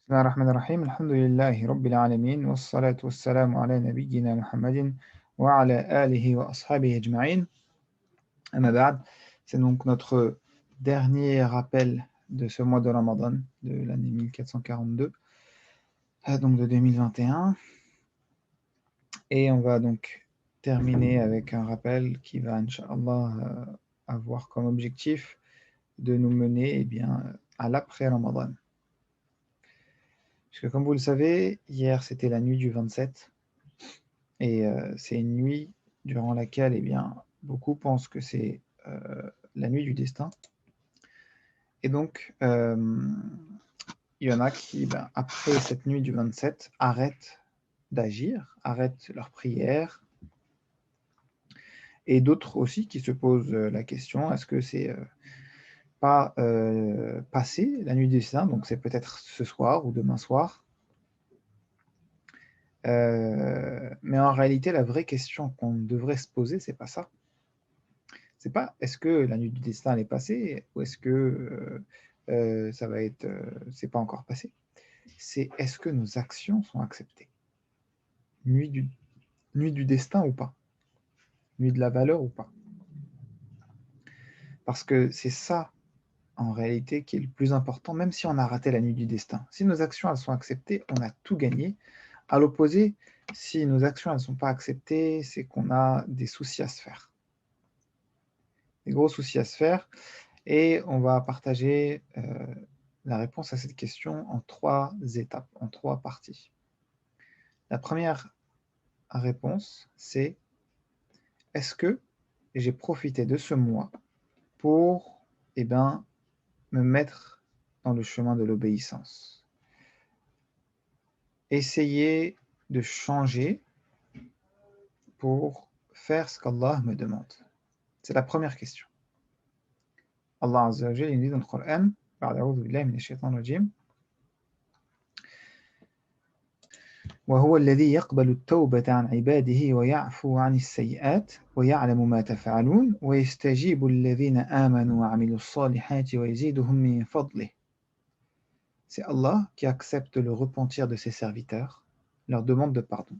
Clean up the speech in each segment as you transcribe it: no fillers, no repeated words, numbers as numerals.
بسم الله الرحمن الرحيم الحمد لله رب العالمين والصلاة والسلام على نبينا محمد وعلى آله وأصحابه أجمعين أما بعد. C'est donc notre dernier rappel de ce mois de Ramadan de l'année 1442, donc de 2021, et on va donc terminer avec un rappel qui va, Inch'Allah, avoir comme objectif de nous mener à l'après-Ramadan. Parce que comme vous le savez, hier c'était la nuit du 27, et c'est une nuit durant laquelle beaucoup pensent que c'est la nuit du destin. Et donc, il y en a qui, après cette nuit du 27, arrêtent d'agir, arrêtent leurs prières, et d'autres aussi qui se posent la question, est-ce que c'est pas passé la nuit du destin, donc c'est peut-être ce soir ou demain soir. Mais en réalité, la vraie question qu'on devrait se poser, c'est pas ça. C'est pas est-ce que la nuit du destin elle est passée ou est-ce que ça va être c'est pas encore passé. C'est est-ce que nos actions sont acceptées. Nuit du, nuit du destin ou pas. Nuit de la valeur ou pas. Parce que c'est ça en réalité qui est le plus important, même si on a raté la nuit du destin. Si nos actions elles sont acceptées, on a tout gagné. À l'opposé, si nos actions elles ne sont pas acceptées, c'est qu'on a des soucis à se faire. Des gros soucis à se faire. Et on va partager la réponse à cette question en 3 étapes, en 3 parties. La première réponse, c'est est-ce que j'ai profité de ce mois pour me mettre dans le chemin de l'obéissance. Essayer de changer pour faire ce qu'Allah me demande. C'est la première question. Allah Azza wa Jalla nous dit dans le Coran, A'udhu billahi minash shaitanir rajim, وهو الذي يقبل التوبة عن عباده ويعفو عن السيئات ويعلم ما تفعلون ويستجيب الذين آمنوا وعملوا الصالحات ويزيدهم من فضله. C'est Allah qui accepte le repentir de ses serviteurs, leur demande de pardon,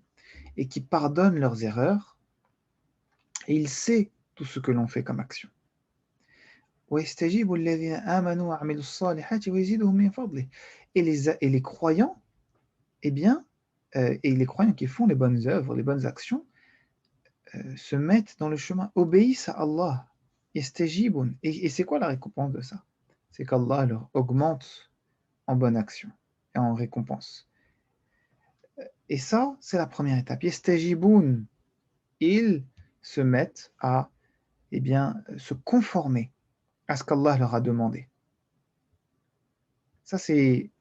et qui pardonne leurs erreurs, et il sait tout ce que l'on fait comme action. ويستجيب الذين آمنوا وعملوا الصالحات ويزيدهم من فضله. Et les croyants, et les croyants qui font les bonnes œuvres, les bonnes actions, se mettent dans le chemin, obéissent à Allah. Et c'est quoi la récompense de ça? C'est qu'Allah leur augmente en bonne action et en récompense. Et ça, c'est la première étape. Yastajibun, ils se mettent à se conformer à ce qu'Allah leur a demandé. Ça, c'est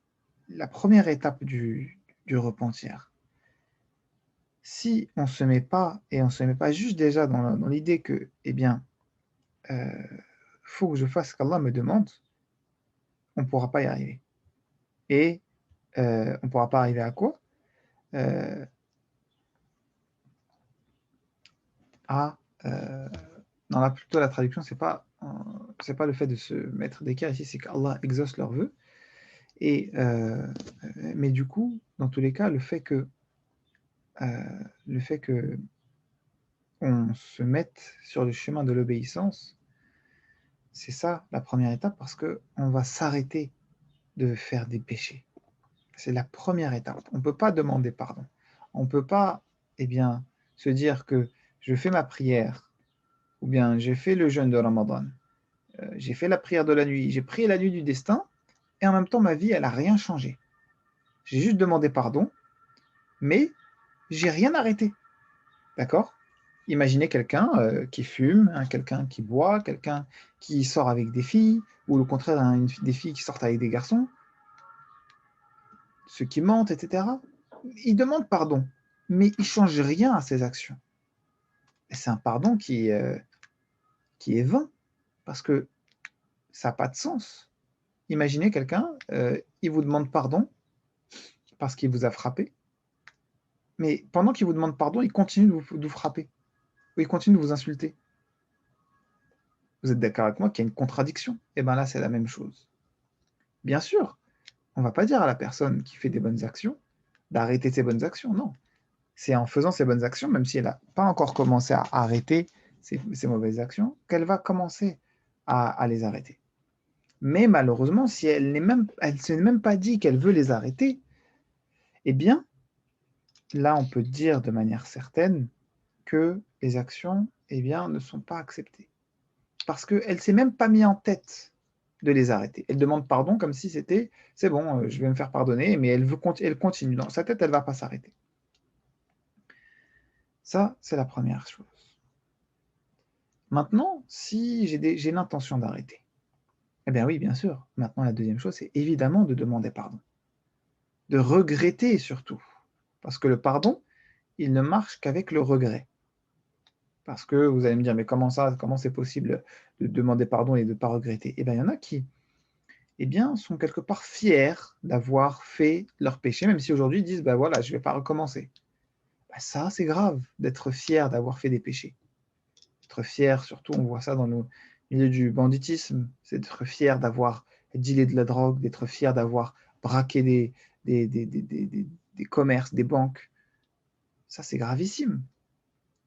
la première étape du repentir. Si on se met pas, et on se met pas juste déjà dans l'idée que, faut que je fasse ce qu'Allah me demande, on ne pourra pas y arriver. Et on ne pourra pas arriver à quoi? euh, à Non, là plutôt la traduction, c'est pas le fait de se mettre d'équerre ici, c'est qu'Allah exauce leurs vœux. Et mais du coup, dans tous les cas, le fait que on se mette sur le chemin de l'obéissance, c'est ça la première étape, parce que on va s'arrêter de faire des péchés. C'est la première étape. On ne peut pas demander pardon. On ne peut pas, se dire que je fais ma prière, ou bien j'ai fait le jeûne de Ramadan, j'ai fait la prière de la nuit, j'ai prié la nuit du destin, et en même temps ma vie, elle n'a rien changé. J'ai juste demandé pardon, mais j'ai rien arrêté. D'accord? Imaginez quelqu'un qui fume, hein, quelqu'un qui boit, quelqu'un qui sort avec des filles, ou au contraire des filles qui sortent avec des garçons, ceux qui mentent, etc. Ils demandent pardon, mais ils ne changent rien à ses actions. Et c'est un pardon qui est vain, parce que ça n'a pas de sens. Imaginez quelqu'un, il vous demande pardon parce qu'il vous a frappé, mais pendant qu'il vous demande pardon, il continue de vous frapper, ou il continue de vous insulter. Vous êtes d'accord avec moi qu'il y a une contradiction? Et bien là, c'est la même chose. Bien sûr, on ne va pas dire à la personne qui fait des bonnes actions d'arrêter ses bonnes actions, non. C'est en faisant ses bonnes actions, même si elle n'a pas encore commencé à arrêter ses mauvaises actions, qu'elle va commencer à les arrêter. Mais malheureusement, si elle ne s'est même pas dit qu'elle veut les arrêter, eh bien, là, on peut dire de manière certaine que les actions, eh bien, ne sont pas acceptées. Parce qu'elle ne s'est même pas mis en tête de les arrêter. Elle demande pardon comme si c'était, c'est bon, je vais me faire pardonner, mais elle continue. Dans sa tête, elle ne va pas s'arrêter. Ça, c'est la première chose. Maintenant, si j'ai l'intention d'arrêter, eh bien oui, bien sûr. Maintenant, la deuxième chose, c'est évidemment de demander pardon. De regretter surtout. Parce que le pardon, il ne marche qu'avec le regret. Parce que vous allez me dire, mais comment ça, comment c'est possible de demander pardon et de ne pas regretter? Eh bien, il y en a qui, eh bien, sont quelque part fiers d'avoir fait leur péché, même si aujourd'hui ils disent, bah voilà, je ne vais pas recommencer. Bah ça, c'est grave d'être fier d'avoir fait des péchés. Être fier, surtout, on voit ça dans le milieu du banditisme, c'est d'être fier d'avoir dealé de la drogue, d'être fier d'avoir braqué des commerces, des banques. Ça, c'est gravissime.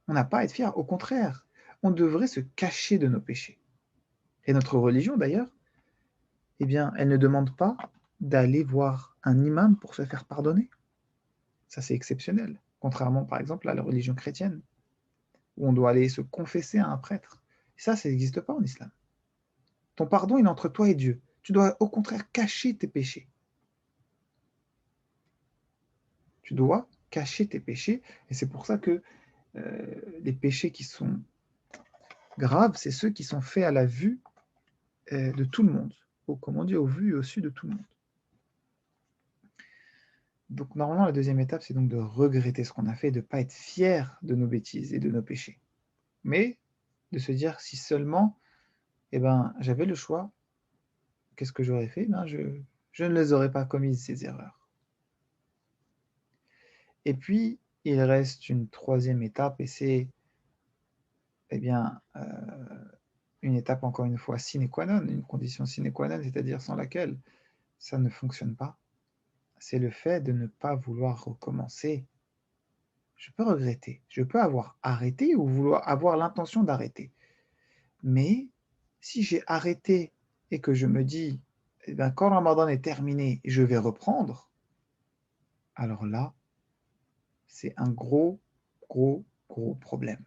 On n'a pas à être fier, au contraire. On devrait se cacher de nos péchés. Et notre religion, d'ailleurs, eh bien, elle ne demande pas d'aller voir un imam pour se faire pardonner. Ça, c'est exceptionnel. Contrairement, par exemple, à la religion chrétienne, où on doit aller se confesser à un prêtre. Et ça n'existe pas en islam. Ton pardon, il est entre toi et Dieu. Tu dois au contraire cacher tes péchés. Tu dois cacher tes péchés. Et c'est pour ça que les péchés qui sont graves, c'est ceux qui sont faits à la vue de tout le monde. Comme on dit, au vu et au su de tout le monde. Donc normalement, la deuxième étape, c'est donc de regretter ce qu'on a fait, de ne pas être fier de nos bêtises et de nos péchés. Mais de se dire, si seulement eh ben, j'avais le choix, qu'est-ce que j'aurais fait? Ben, je ne les aurais pas commises, ces erreurs. Et puis, il reste une troisième étape, et c'est eh bien, une étape, encore une fois, sine qua non, une condition sine qua non, c'est-à-dire sans laquelle ça ne fonctionne pas. C'est le fait de ne pas vouloir recommencer. Je peux regretter, je peux avoir arrêté ou vouloir avoir l'intention d'arrêter. Mais si j'ai arrêté et que je me dis, eh ben, quand le Ramadan est terminé, je vais reprendre, alors là, c'est un gros, gros, gros problème.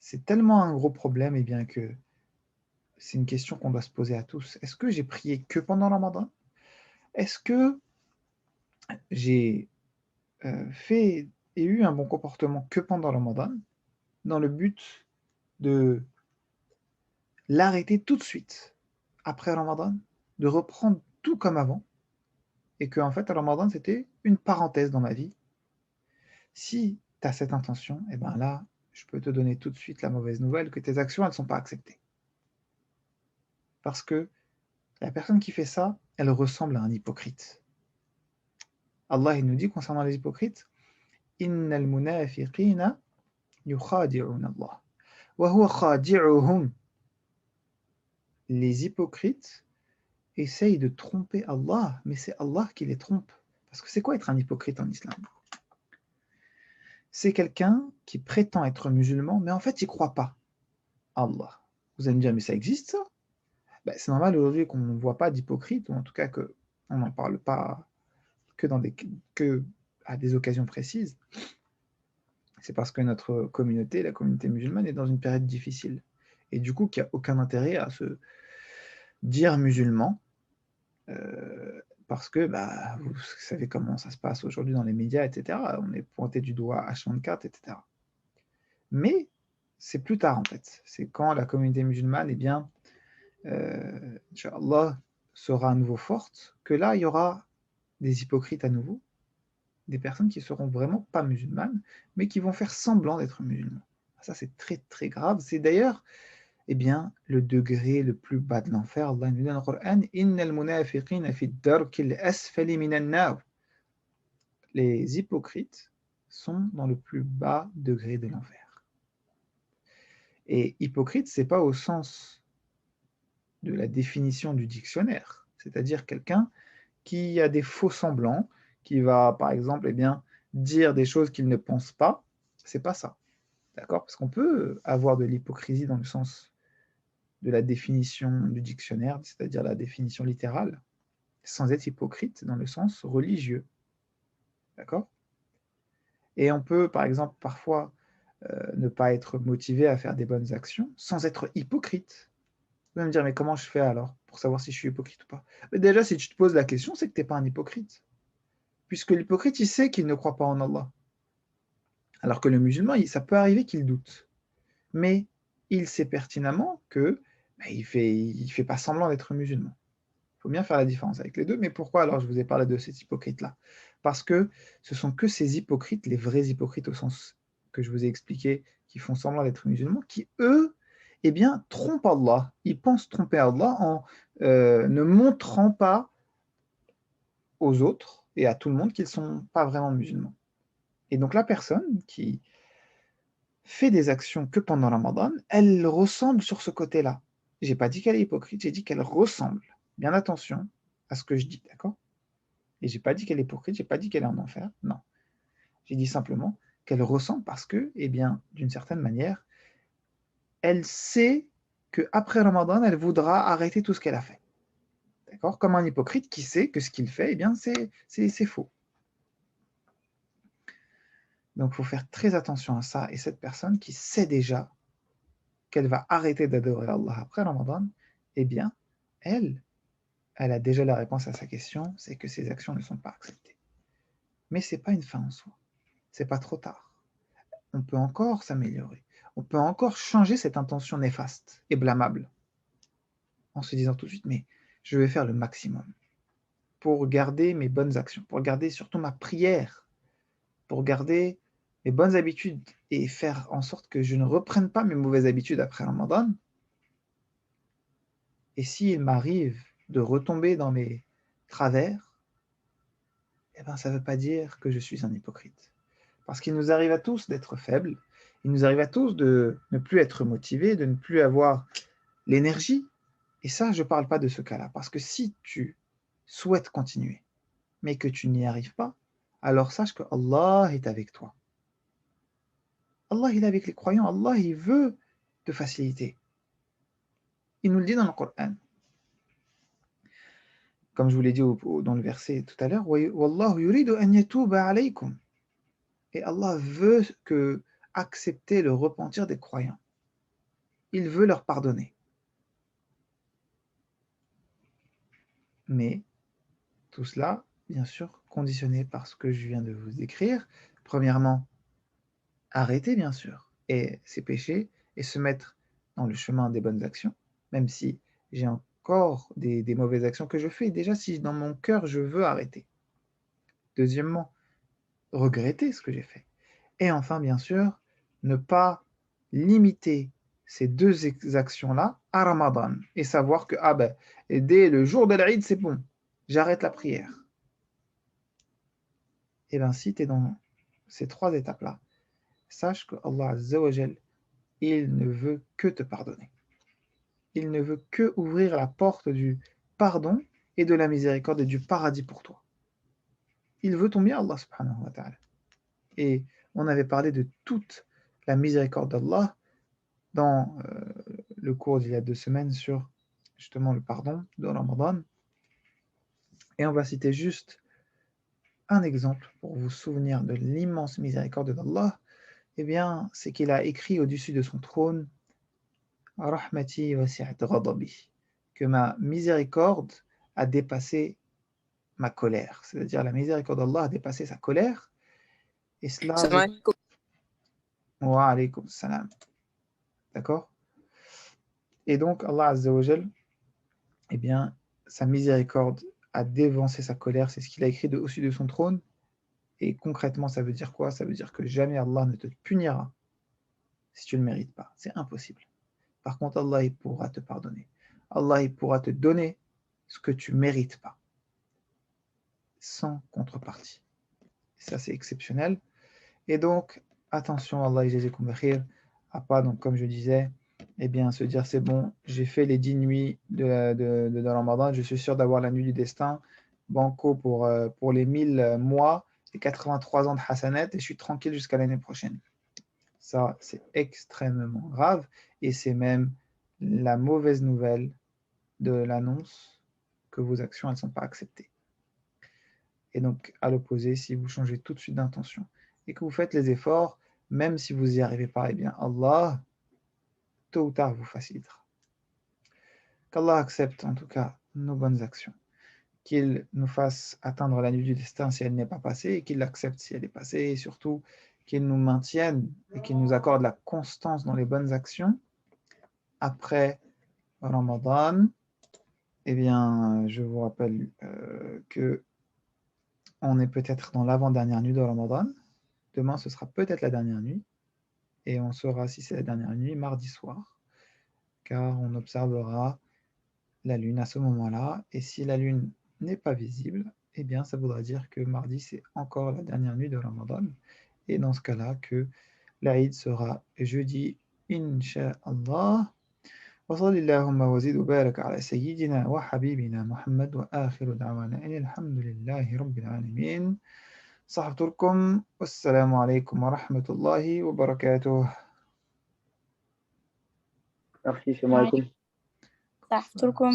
C'est tellement un gros problème, eh bien, que c'est une question qu'on doit se poser à tous. Est-ce que j'ai prié que pendant le Ramadan? Est-ce que j'ai fait et eu un bon comportement que pendant le Ramadan, dans le but de l'arrêter tout de suite après le Ramadan, de reprendre tout comme avant, et que en fait, le Ramadan, c'était une parenthèse dans ma vie? Si tu as cette intention, et ben là, je peux te donner tout de suite la mauvaise nouvelle que tes actions, elles ne sont pas acceptées. Parce que la personne qui fait ça, elle ressemble à un hypocrite. Allah, il nous dit concernant les hypocrites, Innal munafiqina yukhadi'un Allah. Wa huwa khadi'uhum. Les hypocrites essayent de tromper Allah, mais c'est Allah qui les trompe. Parce que c'est quoi être un hypocrite en islam? C'est quelqu'un qui prétend être musulman, mais en fait, il ne croit pas à Allah. Vous allez me dire, mais ça existe ça? Ben, c'est normal aujourd'hui qu'on ne voit pas d'hypocrite, ou en tout cas qu'on n'en parle pas que, que à des occasions précises. C'est parce que notre communauté, la communauté musulmane, est dans une période difficile. Et du coup, qu'il n'y a aucun intérêt à se dire musulman, parce que bah, vous savez comment ça se passe aujourd'hui dans les médias, etc. On est pointé du doigt H24, etc. Mais c'est plus tard en fait. C'est quand la communauté musulmane, eh bien, Inch'Allah, sera à nouveau forte, que là, il y aura des hypocrites à nouveau, des personnes qui seront vraiment pas musulmanes, mais qui vont faire semblant d'être musulmans. Ça, c'est très très grave. C'est d'ailleurs eh bien, le degré le plus bas de l'enfer. Allah nous dit dans le Coran, Innal munafiqina fi darkil asfali minan nar. Les hypocrites sont dans le plus bas degré de l'enfer. Et hypocrite, c'est pas au sens de la définition du dictionnaire. c'est-à-dire quelqu'un qui a des faux semblants, qui va, par exemple, dire des choses qu'il ne pense pas. C'est pas ça, d'accord? Parce qu'on peut avoir de l'hypocrisie dans le sens de la définition du dictionnaire, c'est-à-dire la définition littérale, sans être hypocrite dans le sens religieux, d'accord? Et on peut, par exemple, parfois, ne pas être motivé à faire des bonnes actions sans être hypocrite. Vous allez me dire: «Mais comment je fais alors pour savoir si je suis hypocrite ou pas?» Mais déjà, si tu te poses la question, c'est que tu es pas un hypocrite. Puisque l'hypocrite, il sait qu'il ne croit pas en Allah. Alors que le musulman, ça peut arriver qu'il doute. Mais il sait pertinemment que il fait pas semblant d'être musulman. Il faut bien faire la différence avec les deux. Mais pourquoi alors je vous ai parlé de cet hypocrite-là? Parce que ce sont que ces hypocrites, les vrais hypocrites au sens que je vous ai expliqué, qui font semblant d'être musulmans, qui eux, trompent Allah. Ils pensent tromper Allah en ne montrant pas aux autres et à tout le monde qu'ils ne sont pas vraiment musulmans. Et donc la personne qui fait des actions que pendant Ramadan, elle ressemble sur ce côté-là. J'ai pas dit qu'elle est hypocrite, j'ai dit qu'elle ressemble. Bien attention à ce que je dis, d'accord? Et j'ai pas dit qu'elle est hypocrite, j'ai pas dit qu'elle est en enfer, non. J'ai dit simplement qu'elle ressemble parce que, d'une certaine manière, elle sait qu'après Ramadan, elle voudra arrêter tout ce qu'elle a fait. D'accord? Comme un hypocrite qui sait que ce qu'il fait, c'est faux. Donc, il faut faire très attention à ça. Et cette personne qui sait déjà qu'elle va arrêter d'adorer Allah après Ramadan, elle, elle a déjà la réponse à sa question, c'est que ses actions ne sont pas acceptées. Mais ce n'est pas une fin en soi. C'est pas trop tard. On peut encore s'améliorer. On peut encore changer cette intention néfaste et blâmable en se disant tout de suite, mais je vais faire le maximum pour garder mes bonnes actions, pour garder surtout ma prière, pour garder mes bonnes habitudes et faire en sorte que je ne reprenne pas mes mauvaises habitudes après Ramadan. Et s'il m'arrive de retomber dans mes travers, ça ne veut pas dire que je suis un hypocrite. Parce qu'il nous arrive à tous d'être faibles, il nous arrive à tous de ne plus être motivés, de ne plus avoir l'énergie. Et ça, je ne parle pas de ce cas-là. Parce que si tu souhaites continuer, mais que tu n'y arrives pas, alors sache que Allah est avec toi. Allah, il est avec les croyants. Allah, il veut te faciliter. Il nous le dit dans le Coran. Comme je vous l'ai dit dans le verset tout à l'heure, Wallahu yuridu an yatuba alaykum. Et Allah veut accepter le repentir des croyants. Il veut leur pardonner. Mais tout cela, bien sûr, conditionné par ce que je viens de vous décrire. Premièrement, arrêter, bien sûr, et ses péchés, et se mettre dans le chemin des bonnes actions, même si j'ai encore des mauvaises actions que je fais. Déjà, si dans mon cœur, je veux arrêter. Deuxièmement, regretter ce que j'ai fait. Et enfin, bien sûr, ne pas limiter ces deux actions-là à Ramadan et savoir que dès le jour de l'Aïd, c'est bon, j'arrête la prière. Si tu es dans ces trois étapes-là, sache que Allah Azza wa Jal, il ne veut que te pardonner. Il ne veut que ouvrir la porte du pardon et de la miséricorde et du paradis pour toi. Il veut ton bien, Allah subhanahu wa ta'ala. Et on avait parlé de toute la miséricorde d'Allah dans le cours d'il y a 2 semaines sur justement le pardon de Ramadan. Et on va citer juste un exemple pour vous souvenir de l'immense miséricorde d'Allah. C'est qu'il a écrit au-dessus de son trône Rahmati wasi'at ghadabi, que ma miséricorde a dépassé ma colère. C'est-à-dire la miséricorde d'Allah a dépassé sa colère. Et cela, wa alaykum salam. D'accord? Et donc Allah Azza wa Jal, sa miséricorde a dévancé sa colère, c'est ce qu'il a écrit au-dessus de son trône. Et concrètement, ça veut dire quoi? Ça veut dire que jamais Allah ne te punira si tu ne le mérites pas. C'est impossible. Par contre, Allah, il pourra te pardonner. Allah, il pourra te donner ce que tu ne mérites pas, sans contrepartie. Ça, c'est exceptionnel. Et donc, attention, Allah, à pas, donc, comme je disais, eh bien, se dire c'est bon, j'ai fait les 10 nuits de Ramadan, je suis sûr d'avoir la nuit du destin, banco pour les 1000 mois et 83 ans de Hassanet, et je suis tranquille jusqu'à l'année prochaine. Ça, c'est extrêmement grave, et c'est même la mauvaise nouvelle de l'annonce que vos actions, elles ne sont pas acceptées. Et donc, à l'opposé, si vous changez tout de suite d'intention et que vous faites les efforts, même si vous n'y arrivez pas, eh bien, Allah, tôt ou tard, vous facilitera. Qu'Allah accepte en tout cas nos bonnes actions, qu'il nous fasse atteindre la nuit du destin si elle n'est pas passée, et qu'il l'accepte si elle est passée, et surtout qu'il nous maintienne et qu'il nous accorde la constance dans les bonnes actions après Ramadan. Eh bien, je vous rappelle que on est peut-être dans l'avant-dernière nuit de Ramadan. Demain, ce sera peut-être la dernière nuit, et on saura si c'est la dernière nuit mardi soir, car on observera la lune à ce moment-là, et si la lune n'est pas visible, eh bien ça voudra dire que mardi c'est encore la dernière nuit de Ramadan, et dans ce cas-là que l'Aïd sera jeudi, Inch'Allah. وصل اللهم وزد وبارك على سيدنا وحبيبنا محمد وآخر دعوانا أن الحمد لله رب العالمين. صحبتكم والسلام عليكم ورحمة الله وبركاته. Merci, salam alaikum. صح تركم